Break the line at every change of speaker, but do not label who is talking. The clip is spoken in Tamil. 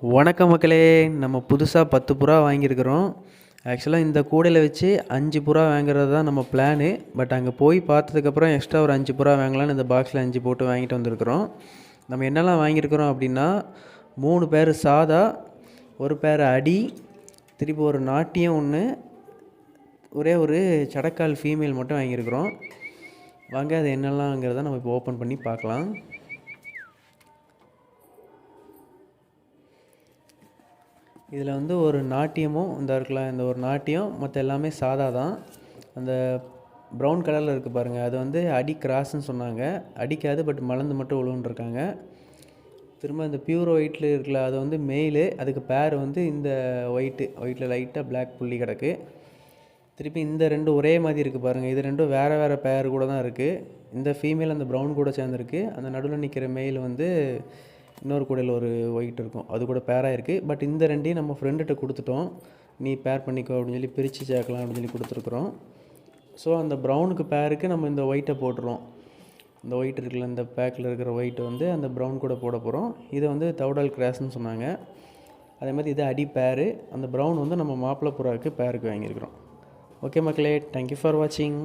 வணக்கம் மக்களே. நம்ம புதுசாக 10 புறா வாங்கியிருக்கிறோம். ஆக்சுவலாக இந்த கூடையில் வச்சு 5 புறா வாங்குறது தான் நம்ம பிளானு. பட் அங்கே போய் பார்த்ததுக்கப்புறம் எக்ஸ்ட்ரா ஒரு 5 புறா வாங்கலான்னு இந்த பாக்ஸில் 5 போட்டு வாங்கிட்டு வந்திருக்கிறோம். நம்ம என்னெல்லாம் வாங்கியிருக்கிறோம் அப்படின்னா 3 பேர் சாதா, ஒரு பேர் அடி, திருப்பி ஒரு நாட்டியம் ஒன்று, ஒரே ஒரு சடக்கால் ஃபீமேல் மட்டும் வாங்கியிருக்கிறோம். வாங்க அது என்னெல்லாம்ங்கிறத நம்ம இப்போ ஓப்பன் பண்ணி பார்க்கலாம். இதில் வந்து ஒரு நாட்டியமும் இந்த இருக்கலாம், இந்த ஒரு நாட்டியம், மற்ற எல்லாமே சாதா தான். அந்த ப்ரௌன் கலரில் இருக்குது பாருங்கள், அது வந்து அடி கிராஸ்ன்னு சொன்னாங்க. அடிக்காது, பட் மலர்ந்து மட்டும் விழுவுன்ருக்காங்க. திரும்ப இந்த பியூர் ஒயிட்டில் இருக்குல்ல, அது வந்து மெயிலு. அதுக்கு பேர் வந்து இந்த ஒயிட்டில் லைட்டாக பிளாக் புள்ளி கிடக்கு. திருப்பி இந்த ரெண்டும் ஒரே மாதிரி இருக்குது பாருங்கள், இது ரெண்டும் வேறு வேறு பேர் கூட தான் இருக்குது. இந்த ஃபீமேல் அந்த ப்ரௌன் கூட சேர்ந்துருக்கு. அந்த நடுவில் நிற்கிற மெயில் வந்து இன்னொரு கூடையில் ஒரு ஒயிட் இருக்கும், அது கூட பேராக இருக்குது. பட் இந்த ரெண்டையும் நம்ம ஃப்ரெண்டுகிட்ட கொடுத்துட்டோம், நீ பேர் பண்ணிக்கோ அப்படின்னு சொல்லி பிரித்து சேர்க்கலாம் அப்படின்னு சொல்லி கொடுத்துருக்குறோம். ஸோ அந்த ப்ரௌனுக்கு பேருக்கு நம்ம இந்த ஒயிட்டை போட்டுருவோம். இந்த ஒயிட் இருக்குல்ல, இந்த பேக்கில் இருக்கிற ஒயிட்டை வந்து அந்த ப்ரௌன் கூட போட போகிறோம். இதை வந்து தவுடால் கிராஸ்ன்னு சொன்னாங்க. அதே மாதிரி இது அடி பேரு. அந்த ப்ரௌன் வந்து நம்ம மாப்பிள்ளை புறாவுக்கு பேருக்கு வாங்கியிருக்கிறோம். ஓகே மக்களே, தேங்க்யூ ஃபார் வாட்சிங்.